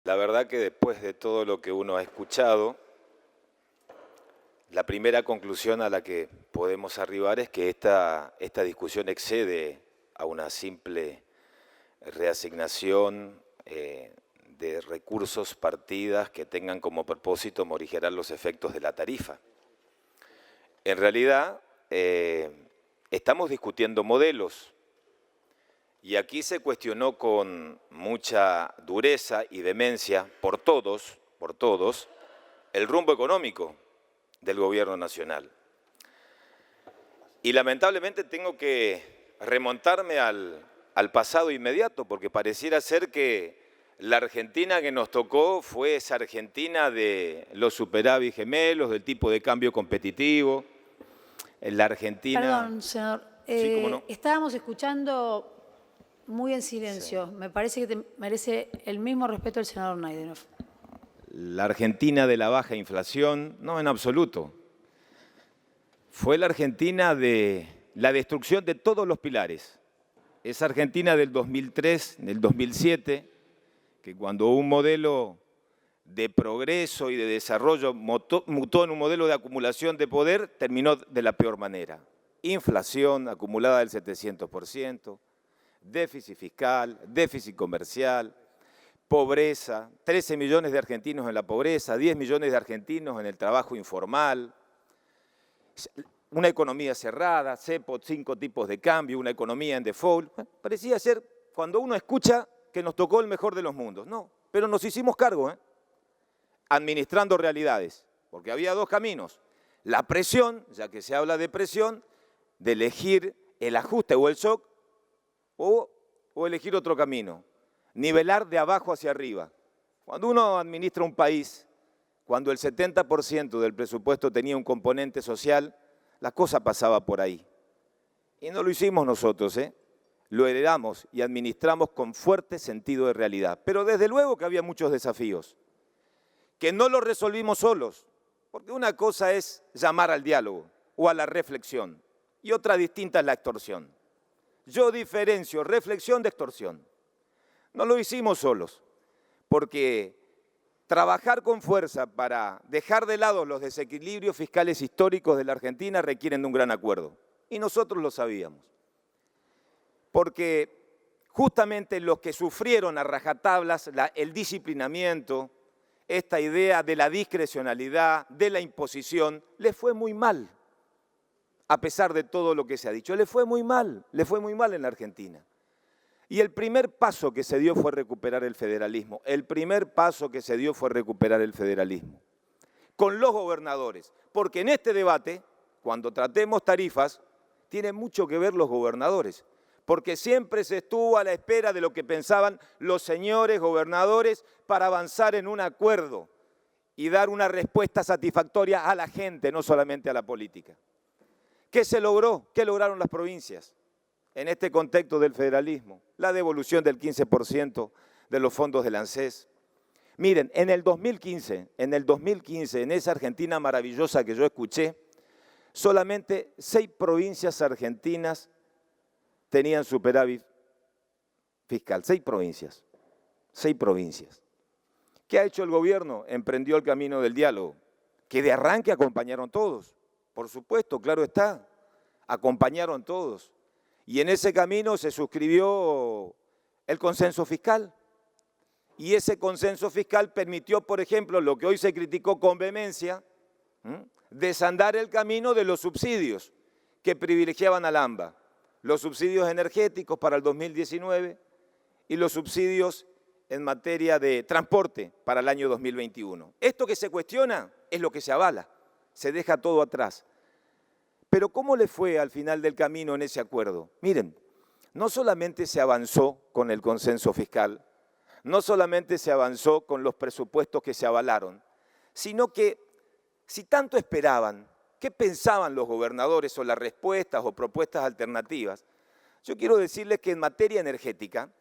La verdad que después de todo lo que uno ha escuchado, la primera conclusión a la que podemos arribar es que esta discusión excede a una simple reasignación de recursos, partidas que tengan como propósito morigerar los efectos de la tarifa. En realidad, estamos discutiendo modelos. Y aquí se cuestionó con mucha dureza y vehemencia por todos, el rumbo económico del gobierno nacional. Y lamentablemente tengo que remontarme al pasado inmediato, porque pareciera ser que la Argentina que nos tocó fue esa Argentina de los superávit gemelos, del tipo de cambio competitivo, la Argentina... Perdón, senador. Sí, cómo no. Estábamos escuchando muy en silencio. Sí. Me parece que te merece el mismo respeto el senador Naidenov. La Argentina de la baja inflación, no, en absoluto. Fue la Argentina de la destrucción de todos los pilares. Esa Argentina del 2003, del 2007, que cuando un modelo de progreso y de desarrollo mutó en un modelo de acumulación de poder, terminó de la peor manera. Inflación acumulada del 700%, déficit fiscal, déficit comercial, pobreza, 13 millones de argentinos en la pobreza, 10 millones de argentinos en el trabajo informal, una economía cerrada, cepo, 5 tipos de cambio, una economía en default. Parecía ser, cuando uno escucha, que nos tocó el mejor de los mundos. No, pero nos hicimos cargo, administrando realidades, porque había dos caminos. La presión, ya que se habla de presión, de elegir el ajuste o el shock, o elegir otro camino, nivelar de abajo hacia arriba. Cuando uno administra un país, cuando el 70% del presupuesto tenía un componente social, la cosa pasaba por ahí. Y no lo hicimos nosotros, lo heredamos y administramos con fuerte sentido de realidad. Pero desde luego que había muchos desafíos, que no los resolvimos solos, porque una cosa es llamar al diálogo o a la reflexión, y otra distinta es la extorsión. Yo diferencio reflexión de extorsión. No lo hicimos solos, porque trabajar con fuerza para dejar de lado los desequilibrios fiscales históricos de la Argentina requieren de un gran acuerdo. Y nosotros lo sabíamos. Porque justamente los que sufrieron a rajatablas el disciplinamiento, esta idea de la discrecionalidad, de la imposición, les fue muy mal. A pesar de todo lo que se ha dicho, le fue muy mal en la Argentina. Y el primer paso que se dio fue recuperar el federalismo. Con los gobernadores. Porque en este debate, cuando tratemos tarifas, tienen mucho que ver los gobernadores. Porque siempre se estuvo a la espera de lo que pensaban los señores gobernadores para avanzar en un acuerdo y dar una respuesta satisfactoria a la gente, no solamente a la política. ¿Qué se logró? ¿Qué lograron las provincias en este contexto del federalismo? La devolución del 15% de los fondos del ANSES. Miren, en el 2015, en esa Argentina maravillosa que yo escuché, solamente 6 provincias argentinas tenían superávit fiscal. 6 provincias. ¿Qué ha hecho el gobierno? Emprendió el camino del diálogo, que de arranque acompañaron todos. Por supuesto, claro está, acompañaron todos. Y en ese camino se suscribió el consenso fiscal. Y ese consenso fiscal permitió, por ejemplo, lo que hoy se criticó con vehemencia, desandar el camino de los subsidios que privilegiaban al AMBA. Los subsidios energéticos para el 2019 y los subsidios en materia de transporte para el año 2021. Esto que se cuestiona es lo que se avala. Se deja todo atrás. Pero ¿cómo le fue al final del camino en ese acuerdo? Miren, no solamente se avanzó con el consenso fiscal, no solamente se avanzó con los presupuestos que se avalaron, sino que si tanto esperaban, ¿qué pensaban los gobernadores o las respuestas o propuestas alternativas? Yo quiero decirles que en materia energética,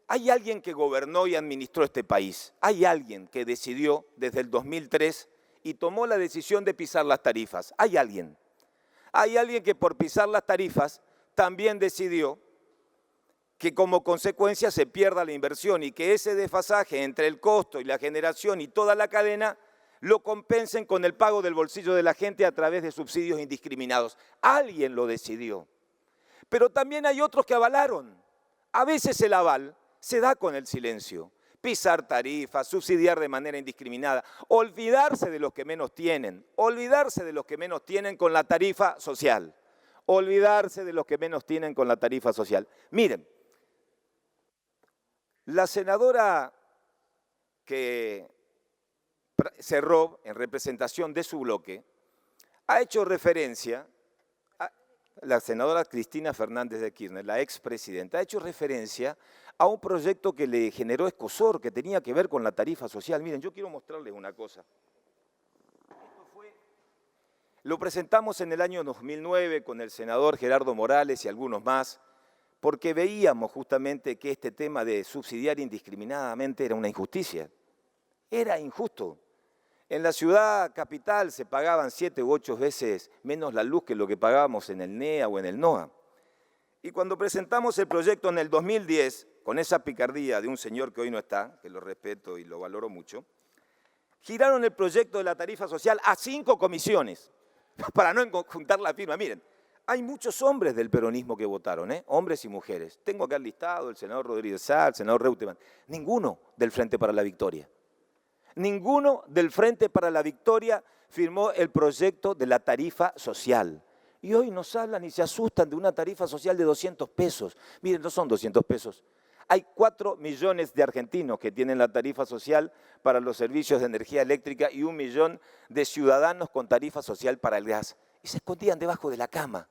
hay alguien que gobernó y administró este país, hay alguien que decidió desde el 2003 y tomó la decisión de pisar las tarifas. Hay alguien que por pisar las tarifas también decidió que como consecuencia se pierda la inversión y que ese desfasaje entre el costo y la generación y toda la cadena lo compensen con el pago del bolsillo de la gente a través de subsidios indiscriminados. Alguien lo decidió. Pero también hay otros que avalaron. A veces el aval se da con el silencio. Pisar tarifas, subsidiar de manera indiscriminada, olvidarse de los que menos tienen, olvidarse de los que menos tienen con la tarifa social, olvidarse de los que menos tienen con la tarifa social. Miren, la senadora que cerró en representación de su bloque ha hecho referencia, la senadora Cristina Fernández de Kirchner, la expresidenta, ha hecho referencia a un proyecto que le generó escozor, que tenía que ver con la tarifa social. Miren, yo quiero mostrarles una cosa. Lo presentamos en el año 2009 con el senador Gerardo Morales y algunos más, porque veíamos justamente que este tema de subsidiar indiscriminadamente era una injusticia. Era injusto. En la ciudad capital se pagaban 7 u 8 veces menos la luz que lo que pagábamos en el NEA o en el NOA. Y cuando presentamos el proyecto en el 2010, con esa picardía de un señor que hoy no está, que lo respeto y lo valoro mucho, giraron el proyecto de la tarifa social a 5 comisiones, para no juntar la firma. Miren, hay muchos hombres del peronismo que votaron, hombres y mujeres. Tengo acá el listado, el senador Rodríguez Sá, el senador Reutemann. Ninguno del Frente para la Victoria. Ninguno del Frente para la Victoria firmó el proyecto de la tarifa social. Y hoy nos hablan y se asustan de una tarifa social de 200 pesos. Miren, no son 200 pesos. Hay 4 millones de argentinos que tienen la tarifa social para los servicios de energía eléctrica y 1 millón de ciudadanos con tarifa social para el gas. Y se escondían debajo de la cama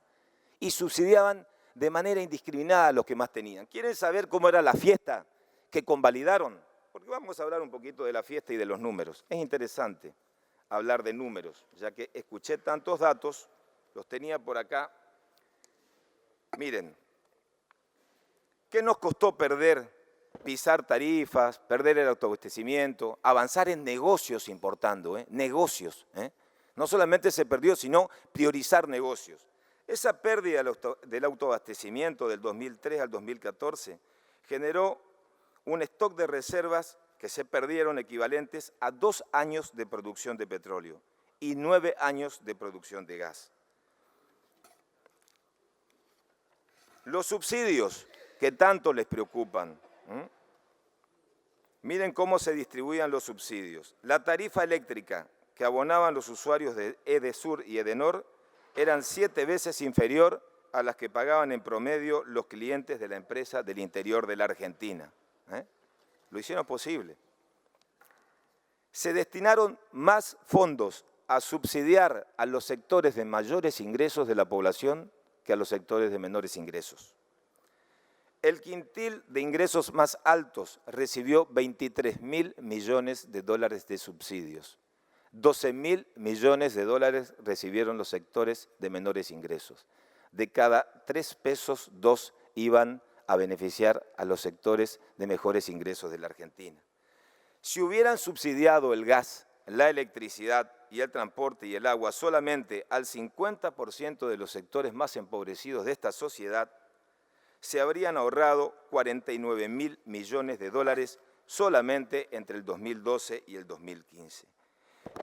y subsidiaban de manera indiscriminada a los que más tenían. ¿Quieren saber cómo era la fiesta que convalidaron? Porque vamos a hablar un poquito de la fiesta y de los números. Es interesante hablar de números, ya que escuché tantos datos, los tenía por acá. Miren, ¿qué nos costó perder? Pisar tarifas, perder el autoabastecimiento, avanzar en negocios importando, negocios. No solamente se perdió, sino priorizar negocios. Esa pérdida del autoabastecimiento del 2003 al 2014 generó un stock de reservas que se perdieron equivalentes a 2 años de producción de petróleo y 9 años de producción de gas. Los subsidios que tanto les preocupan. Miren cómo se distribuían los subsidios. La tarifa eléctrica que abonaban los usuarios de Edesur y Edenor eran 7 veces inferior a las que pagaban en promedio los clientes de la empresa del interior de la Argentina. Lo hicieron posible. Se destinaron más fondos a subsidiar a los sectores de mayores ingresos de la población que a los sectores de menores ingresos. El quintil de ingresos más altos recibió 23.000 millones de dólares de subsidios. 12.000 millones de dólares recibieron los sectores de menores ingresos. De cada 3 pesos, 2 iban a beneficiar a los sectores de mejores ingresos de la Argentina. Si hubieran subsidiado el gas, la electricidad y el transporte y el agua solamente al 50% de los sectores más empobrecidos de esta sociedad, se habrían ahorrado 49.000 millones de dólares solamente entre el 2012 y el 2015.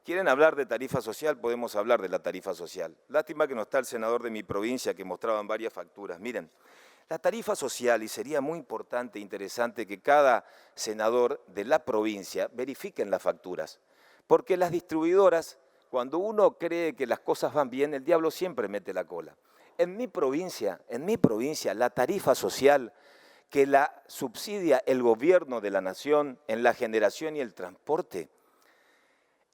¿Quieren hablar de tarifa social? Podemos hablar de la tarifa social. Lástima que no está el senador de mi provincia que mostraban varias facturas. Miren, la tarifa social, y sería muy importante e interesante que cada senador de la provincia verifiquen las facturas, porque las distribuidoras, cuando uno cree que las cosas van bien, el diablo siempre mete la cola. En mi provincia, la tarifa social que la subsidia el gobierno de la nación en la generación y el transporte,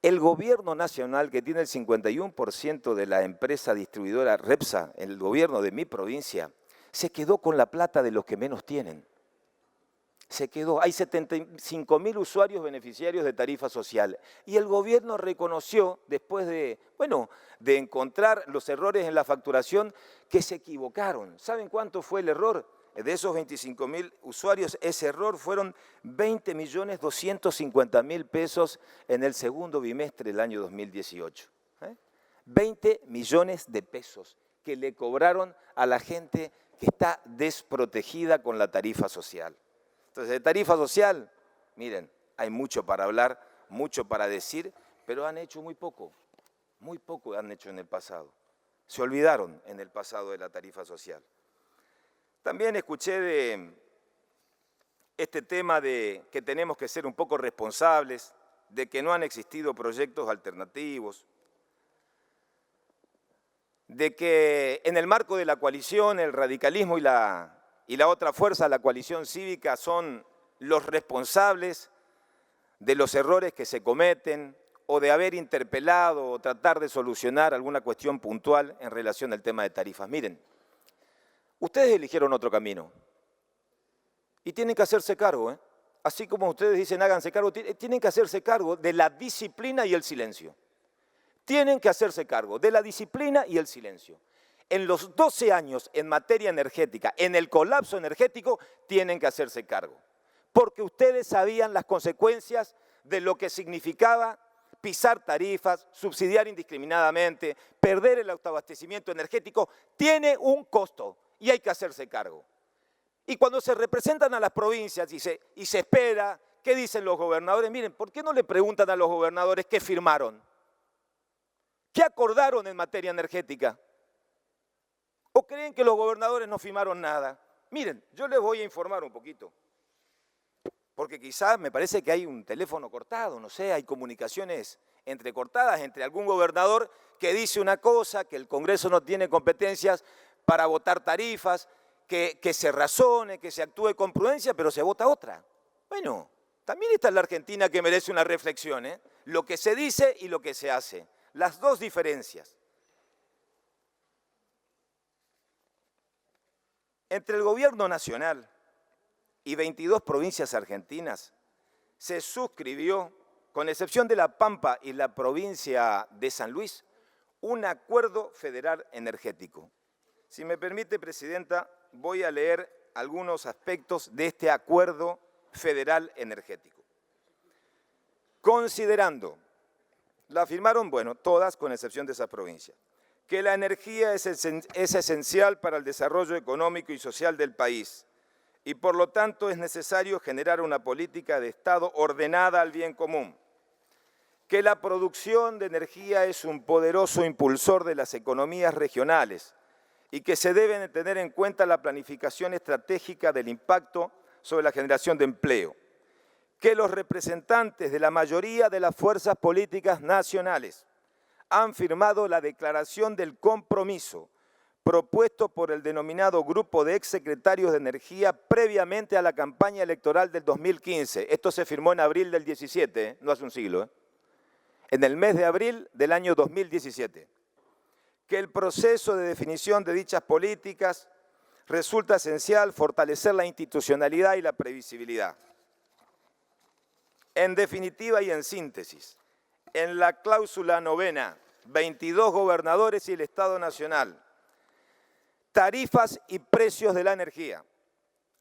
el gobierno nacional, que tiene el 51% de la empresa distribuidora Repsa, el gobierno de mi provincia, se quedó con la plata de los que menos tienen. Se quedó. Hay 75.000 usuarios beneficiarios de tarifa social. Y el gobierno reconoció, después de encontrar los errores en la facturación, que se equivocaron. ¿Saben cuánto fue el error? De esos 25.000 usuarios, ese error fueron 20.250.000 pesos en el segundo bimestre del año 2018. 20 millones de pesos que le cobraron a la gente que está desprotegida con la tarifa social. Entonces, de tarifa social, miren, hay mucho para hablar, mucho para decir, pero han hecho muy poco han hecho en el pasado. Se olvidaron en el pasado de la tarifa social. También escuché de este tema de que tenemos que ser un poco responsables, de que no han existido proyectos alternativos, de que en el marco de la coalición el radicalismo y la otra fuerza, la coalición cívica, son los responsables de los errores que se cometen o de haber interpelado o tratar de solucionar alguna cuestión puntual en relación al tema de tarifas. Miren, ustedes eligieron otro camino y tienen que hacerse cargo, ¿eh? Así como ustedes dicen háganse cargo, tienen que hacerse cargo de la disciplina y el silencio. Tienen que hacerse cargo de la disciplina y el silencio. En los 12 años en materia energética, en el colapso energético, tienen que hacerse cargo. Porque ustedes sabían las consecuencias de lo que significaba pisar tarifas, subsidiar indiscriminadamente, perder el autoabastecimiento energético. Tiene un costo y hay que hacerse cargo. Y cuando se representan a las provincias y se espera, ¿qué dicen los gobernadores? Miren, ¿por qué no le preguntan a los gobernadores qué firmaron? ¿Qué acordaron en materia energética? ¿O creen que los gobernadores no firmaron nada? Miren, yo les voy a informar un poquito, porque quizás me parece que hay un teléfono cortado, no sé, hay comunicaciones entrecortadas entre algún gobernador que dice una cosa, que el Congreso no tiene competencias para votar tarifas, que se razone, que se actúe con prudencia, pero se vota otra. Bueno, también está la Argentina que merece una reflexión, ¿eh? Lo que se dice y lo que se hace. Las dos diferencias. Entre el gobierno nacional y 22 provincias argentinas se suscribió, con excepción de La Pampa y la provincia de San Luis, un acuerdo federal energético. Si me permite, Presidenta, voy a leer algunos aspectos de este acuerdo federal energético. Considerando, la firmaron, bueno, todas con excepción de esa provincia, que la energía es esencial para el desarrollo económico y social del país y por lo tanto es necesario generar una política de Estado ordenada al bien común, que la producción de energía es un poderoso impulsor de las economías regionales y que se debe tener en cuenta la planificación estratégica del impacto sobre la generación de empleo, que los representantes de la mayoría de las fuerzas políticas nacionales han firmado la declaración del compromiso propuesto por el denominado Grupo de Exsecretarios de Energía previamente a la campaña electoral del 2015. Esto se firmó en abril del 17, no hace un siglo, en el mes de abril del año 2017. Que el proceso de definición de dichas políticas resulta esencial fortalecer la institucionalidad y la previsibilidad. En definitiva y en síntesis, en la cláusula novena, 22 gobernadores y el Estado Nacional, tarifas y precios de la energía.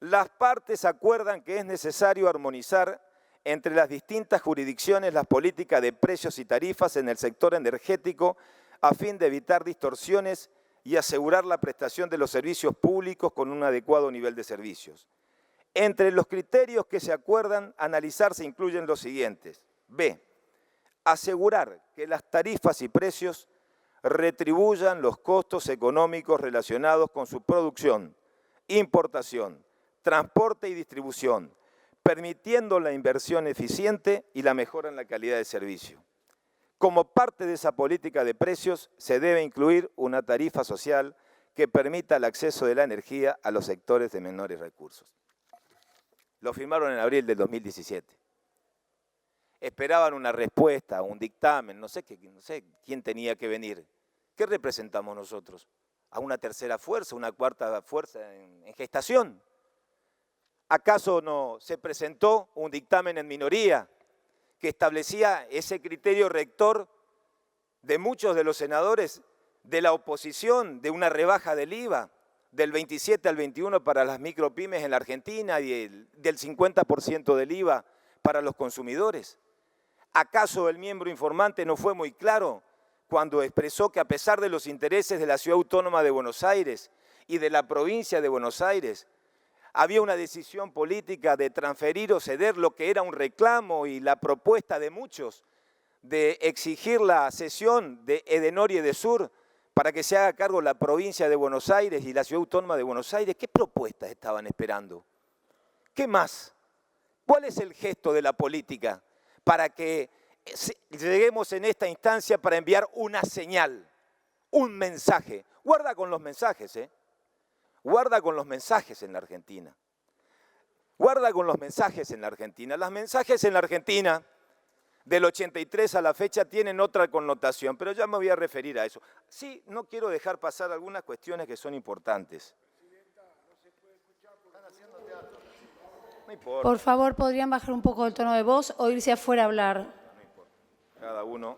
Las partes acuerdan que es necesario armonizar entre las distintas jurisdicciones las políticas de precios y tarifas en el sector energético a fin de evitar distorsiones y asegurar la prestación de los servicios públicos con un adecuado nivel de servicios. Entre los criterios que se acuerdan analizar se incluyen los siguientes. B. Asegurar que las tarifas y precios retribuyan los costos económicos relacionados con su producción, importación, transporte y distribución, permitiendo la inversión eficiente y la mejora en la calidad de servicio. Como parte de esa política de precios, se debe incluir una tarifa social que permita el acceso de la energía a los sectores de menores recursos. Lo firmaron en abril del 2017. Esperaban una respuesta, un dictamen, no sé quién tenía que venir. ¿Qué representamos nosotros? ¿A una tercera fuerza, una cuarta fuerza en gestación? ¿Acaso no se presentó un dictamen en minoría que establecía ese criterio rector de muchos de los senadores de la oposición de una rebaja del IVA del 27 al 21 para las micropymes en la Argentina y del 50% del IVA para los consumidores? ¿Acaso el miembro informante no fue muy claro cuando expresó que a pesar de los intereses de la Ciudad Autónoma de Buenos Aires y de la provincia de Buenos Aires, había una decisión política de transferir o ceder lo que era un reclamo y la propuesta de muchos de exigir la cesión de Edenor y Edesur para que se haga cargo la provincia de Buenos Aires y la ciudad autónoma de Buenos Aires. ¿Qué propuestas estaban esperando? ¿Qué más? ¿Cuál es el gesto de la política para que lleguemos en esta instancia para enviar una señal, un mensaje? Guarda con los mensajes, ¿eh? Guarda con los mensajes en la Argentina. Guarda con los mensajes en la Argentina. Los mensajes en la Argentina del 83 a la fecha tienen otra connotación, pero ya me voy a referir a eso. Sí, no quiero dejar pasar algunas cuestiones que son importantes. No importa. Por favor, ¿podrían bajar un poco el tono de voz o irse afuera a hablar? No importa. Cada uno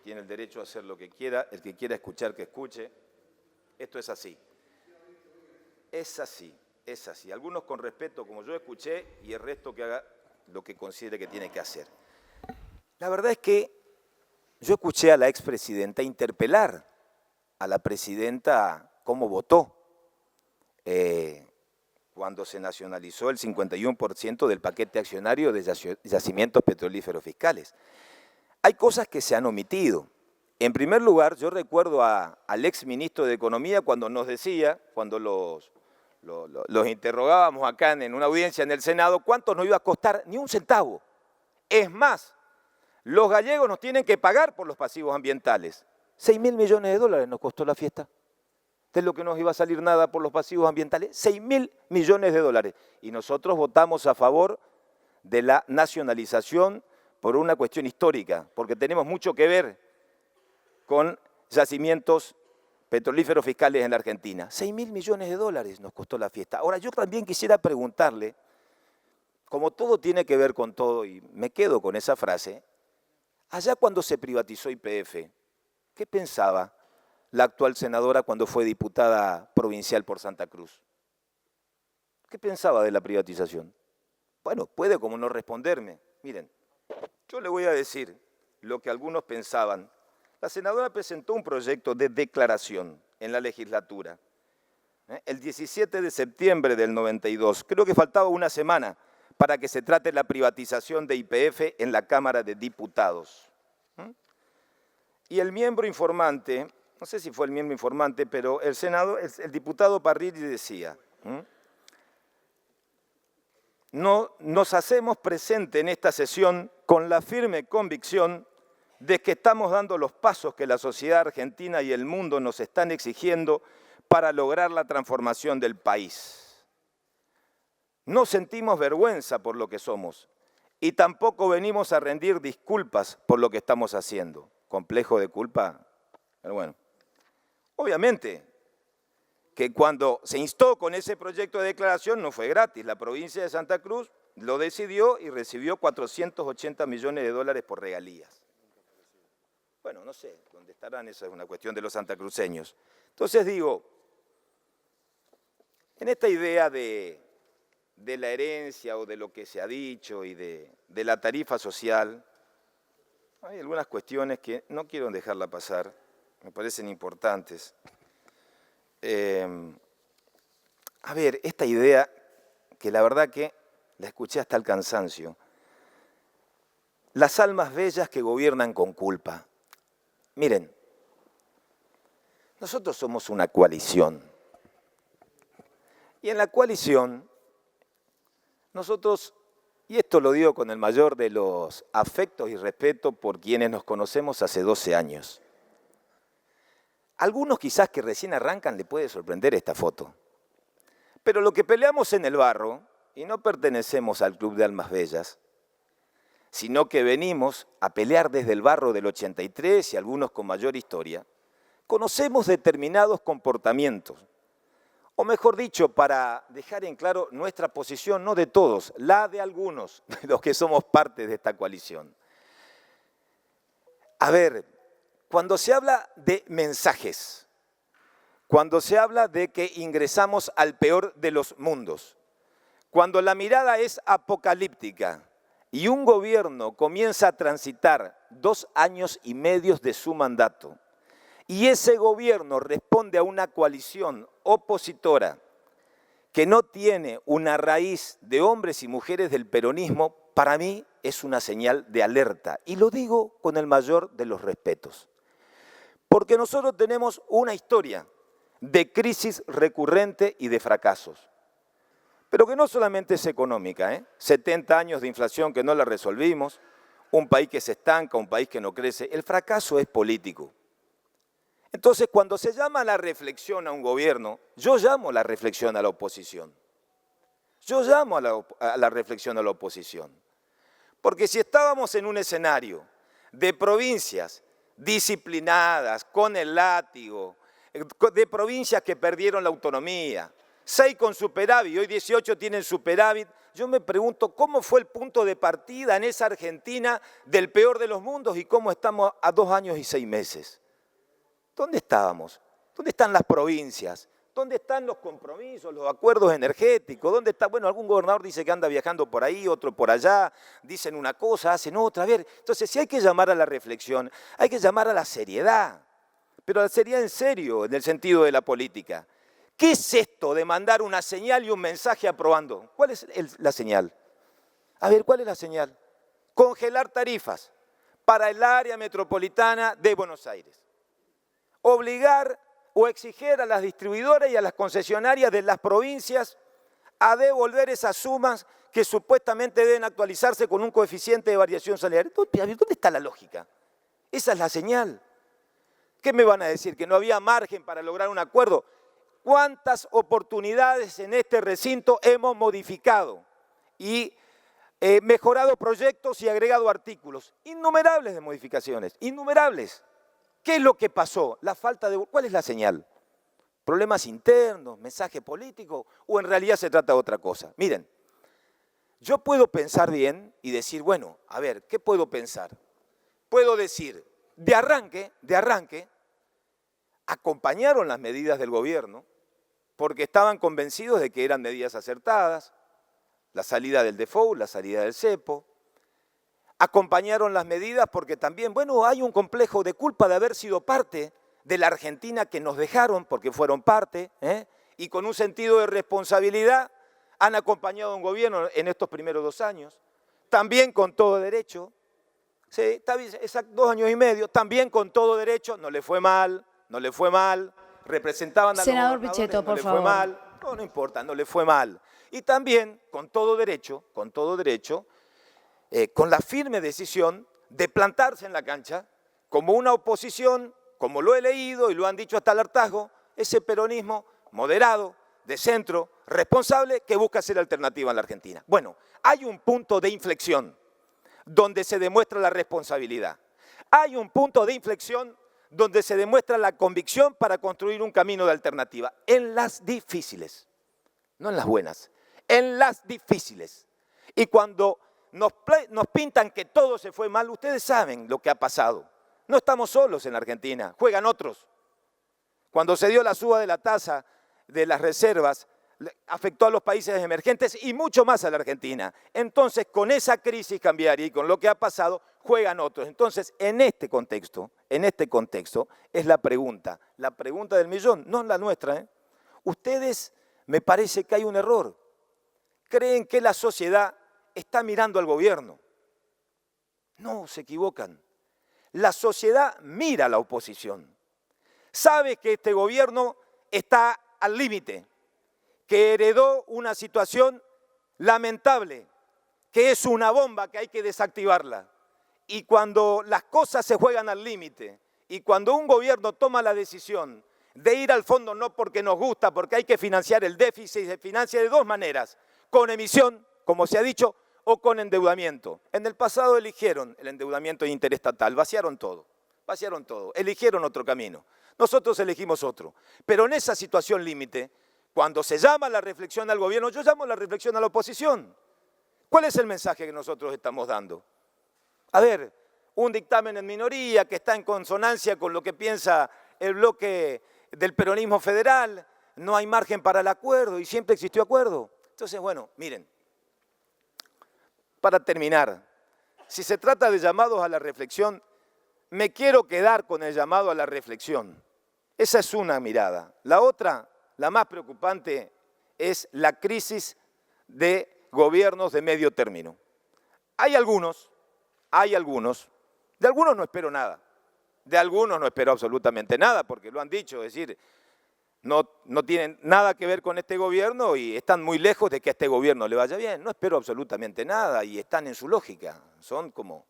tiene el derecho a hacer lo que quiera, el que quiera escuchar, que escuche. Esto es así. Es así, es así. Algunos con respeto, como yo escuché, y el resto que haga lo que considere que tiene que hacer. La verdad es que yo escuché a la expresidenta interpelar a la presidenta cómo votó cuando se nacionalizó el 51% del paquete accionario de yacimientos petrolíferos fiscales. Hay cosas que se han omitido. En primer lugar, yo recuerdo al exministro de Economía cuando nos decía, cuando los interrogábamos acá en una audiencia en el Senado, ¿cuánto nos iba a costar? Ni un centavo. Es más, los gallegos nos tienen que pagar por los pasivos ambientales. 6.000 millones de dólares nos costó la fiesta. ¿De lo que nos iba a salir nada por los pasivos ambientales? 6.000 millones de dólares. Y nosotros votamos a favor de la nacionalización por una cuestión histórica, porque tenemos mucho que ver con yacimientos petrolíferos fiscales en la Argentina. 6.000 millones de dólares nos costó la fiesta. Ahora, yo también quisiera preguntarle, como todo tiene que ver con todo, y me quedo con esa frase, allá cuando se privatizó YPF, ¿qué pensaba la actual senadora cuando fue diputada provincial por Santa Cruz? ¿Qué pensaba de la privatización? Bueno, puede como no responderme. Miren, yo le voy a decir lo que algunos pensaban. La senadora presentó un proyecto de declaración en la legislatura el 17 de septiembre del 92. Creo que faltaba una semana para que se trate la privatización de YPF en la Cámara de Diputados. Y el miembro informante, no sé si fue el miembro informante, pero el diputado Parrilli decía, no, nos hacemos presente en esta sesión con la firme convicción de que estamos dando los pasos que la sociedad argentina y el mundo nos están exigiendo para lograr la transformación del país. No sentimos vergüenza por lo que somos y tampoco venimos a rendir disculpas por lo que estamos haciendo. Complejo de culpa, pero bueno. Obviamente que cuando se instó con ese proyecto de declaración no fue gratis. La provincia de Santa Cruz lo decidió y recibió 480 millones de dólares por regalías. Bueno, no sé dónde estarán, esa es una cuestión de los santacruceños. Entonces digo, en esta idea de la herencia o de lo que se ha dicho y de la tarifa social, hay algunas cuestiones que no quiero dejarla pasar, me parecen importantes. A ver, esta idea que la verdad que la escuché hasta el cansancio. Las almas bellas que gobiernan con culpa. Miren, nosotros somos una coalición. Y en la coalición, nosotros, y esto lo digo con el mayor de los afectos y respeto por quienes nos conocemos hace 12 años. Algunos quizás que recién arrancan le puede sorprender esta foto. Pero lo que peleamos en el barro, y no pertenecemos al Club de Almas Bellas, sino que venimos a pelear desde el barro del 83 y algunos con mayor historia, conocemos determinados comportamientos, o mejor dicho, para dejar en claro nuestra posición, no de todos, la de algunos, de los que somos parte de esta coalición. A ver, cuando se habla de mensajes, cuando se habla de que ingresamos al peor de los mundos, cuando la mirada es apocalíptica y un gobierno comienza a transitar 2 años y medio de su mandato y ese gobierno responde a una coalición opositora que no tiene una raíz de hombres y mujeres del peronismo, para mí es una señal de alerta. Y lo digo con el mayor de los respetos. Porque nosotros tenemos una historia de crisis recurrente y de fracasos. Pero que no solamente es económica, 70 años de inflación que no la resolvimos, un país que se estanca, un país que no crece. El fracaso es político. Entonces, cuando se llama a la reflexión a un gobierno, yo llamo a la reflexión a la oposición. Yo llamo a la reflexión a la oposición. Porque si estábamos en un escenario de provincias disciplinadas, con el látigo, de provincias que perdieron la autonomía, 6 con superávit, hoy 18 tienen superávit, yo me pregunto cómo fue el punto de partida en esa Argentina del peor de los mundos y cómo estamos a 2 años y 6 meses. ¿Dónde estábamos? ¿Dónde están las provincias? ¿Dónde están los compromisos, los acuerdos energéticos? ¿Dónde está? Bueno, algún gobernador dice que anda viajando por ahí, otro por allá, dicen una cosa, hacen otra. A ver, entonces si hay que llamar a la reflexión, hay que llamar a la seriedad, pero a la seriedad en serio, en el sentido de la política. ¿Qué es esto de mandar una señal y un mensaje aprobando? ¿Cuál es la señal? A ver, ¿cuál es la señal? Congelar tarifas para el área metropolitana de Buenos Aires. Obligar o exigir a las distribuidoras y a las concesionarias de las provincias a devolver esas sumas que supuestamente deben actualizarse con un coeficiente de variación salarial. ¿Dónde está la lógica? Esa es la señal. ¿Qué me van a decir? ¿Que no había margen para lograr un acuerdo? ¿Cuántas oportunidades en este recinto hemos modificado y mejorado proyectos y agregado artículos? Innumerables de modificaciones, innumerables. ¿Qué es lo que pasó? La falta de... ¿Cuál es la señal? ¿Problemas internos, mensaje político o en realidad se trata de otra cosa? Miren, yo puedo pensar bien y decir, bueno, a ver, ¿qué puedo pensar? Puedo decir, de arranque, acompañaron las medidas del gobierno porque estaban convencidos de que eran medidas acertadas, la salida del default, la salida del cepo. Acompañaron las medidas porque también, bueno, hay un complejo de culpa de haber sido parte de la Argentina que nos dejaron porque fueron parte, y con un sentido de responsabilidad han acompañado a un gobierno en estos primeros 2 años, también con todo derecho, sí, está bien, exacto, 2 años y medio, también con todo derecho, no le fue mal, representaban a los Senador gobernadores, Pichetto, no por le favor. fue mal, no importa, no le fue mal. Y también, con todo derecho, con la firme decisión de plantarse en la cancha como una oposición, como lo he leído y lo han dicho hasta el hartazgo, ese peronismo moderado, de centro, responsable, que busca ser alternativa en la Argentina. Bueno, hay un punto de inflexión donde se demuestra la responsabilidad. Hay un punto de inflexión donde se demuestra la convicción para construir un camino de alternativa. En las difíciles, no en las buenas, en las difíciles. Y cuando nos pintan que todo se fue mal, ustedes saben lo que ha pasado. No estamos solos en Argentina, juegan otros. Cuando se dio la suba de la tasa de las reservas, afectó a los países emergentes y mucho más a la Argentina. Entonces, con esa crisis cambiaria y con lo que ha pasado, juegan otros. Entonces, en este contexto, es la pregunta del millón, no la nuestra. Ustedes, me parece que hay un error. Creen que la sociedad está mirando al gobierno. No, se equivocan. La sociedad mira a la oposición. Sabe que este gobierno está al límite, que heredó una situación lamentable, que es una bomba que hay que desactivarla. Y cuando las cosas se juegan al límite, y cuando un gobierno toma la decisión de ir al fondo no porque nos gusta, porque hay que financiar el déficit, se financia de 2 maneras, con emisión, como se ha dicho, o con endeudamiento. En el pasado eligieron el endeudamiento interestatal, vaciaron todo, eligieron otro camino. Nosotros elegimos otro. Pero en esa situación límite, cuando se llama la reflexión al gobierno, yo llamo la reflexión a la oposición. ¿Cuál es el mensaje que nosotros estamos dando? A ver, un dictamen en minoría que está en consonancia con lo que piensa el bloque del peronismo federal, no hay margen para el acuerdo y siempre existió acuerdo. Entonces, bueno, miren, para terminar, si se trata de llamados a la reflexión, me quiero quedar con el llamado a la reflexión. Esa es una mirada. La otra, la más preocupante, es la crisis de gobiernos de medio término. Hay algunos, de algunos no espero nada, de algunos no espero absolutamente nada, porque lo han dicho, es decir, no tienen nada que ver con este gobierno y están muy lejos de que a este gobierno le vaya bien. No espero absolutamente nada y están en su lógica. Son como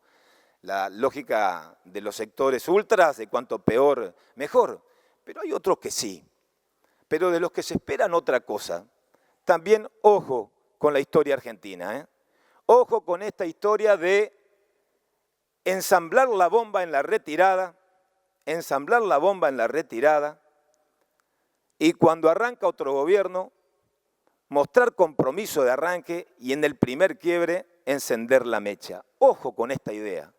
la lógica de los sectores ultras, de cuanto peor, mejor. Pero hay otros que sí. Pero de los que se esperan otra cosa, también ojo con la historia argentina, ¿eh? Ojo con esta historia de ensamblar la bomba en la retirada, y cuando arranca otro gobierno, mostrar compromiso de arranque y en el primer quiebre encender la mecha. Ojo con esta idea,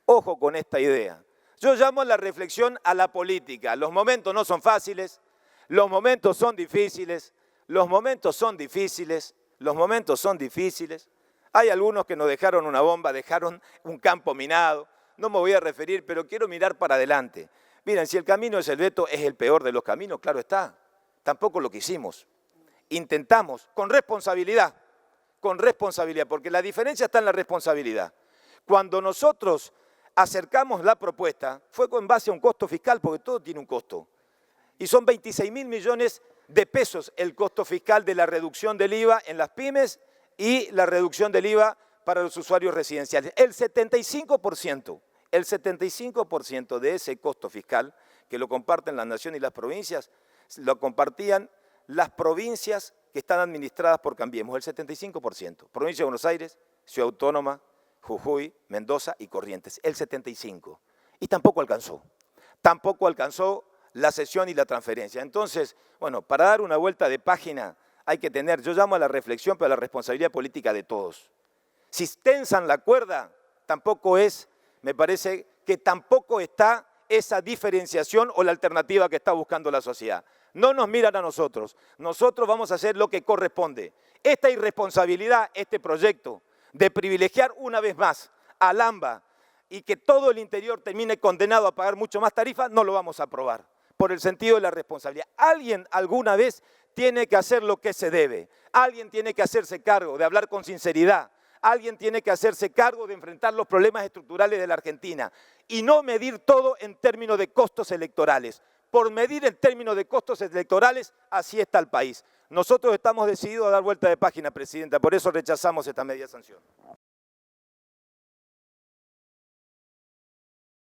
ojo con esta idea. Yo llamo a la reflexión a la política. Los momentos no son fáciles, los momentos son difíciles, Hay algunos que nos dejaron una bomba, dejaron un campo minado. No me voy a referir, pero quiero mirar para adelante. Miren, si el camino es el veto, es el peor de los caminos, claro está. Tampoco lo quisimos. Intentamos, con responsabilidad, porque la diferencia está en la responsabilidad. Cuando nosotros acercamos la propuesta, fue con base a un costo fiscal, porque todo tiene un costo. Y son 26.000 millones de pesos el costo fiscal de la reducción del IVA en las pymes y la reducción del IVA para los usuarios residenciales. El 75% de ese costo fiscal, que lo comparten la Nación y las provincias, lo compartían las provincias que están administradas por Cambiemos, el 75%. Provincia de Buenos Aires, Ciudad Autónoma, Jujuy, Mendoza y Corrientes, el 75%. Y tampoco alcanzó la cesión y la transferencia. Entonces, bueno, para dar una vuelta de página hay que tener, yo llamo a la reflexión, pero a la responsabilidad política de todos. Si tensan la cuerda, me parece que tampoco está esa diferenciación o la alternativa que está buscando la sociedad. No nos miran a nosotros vamos a hacer lo que corresponde. Esta irresponsabilidad, este proyecto de privilegiar una vez más al AMBA y que todo el interior termine condenado a pagar mucho más tarifas, no lo vamos a aprobar, por el sentido de la responsabilidad. Alguien alguna vez tiene que hacer lo que se debe, alguien tiene que hacerse cargo de hablar con sinceridad, alguien tiene que hacerse cargo de enfrentar los problemas estructurales de la Argentina y no medir todo en términos de costos electorales. Por medir en términos de costos electorales, así está el país. Nosotros estamos decididos a dar vuelta de página, Presidenta, por eso rechazamos esta media sanción.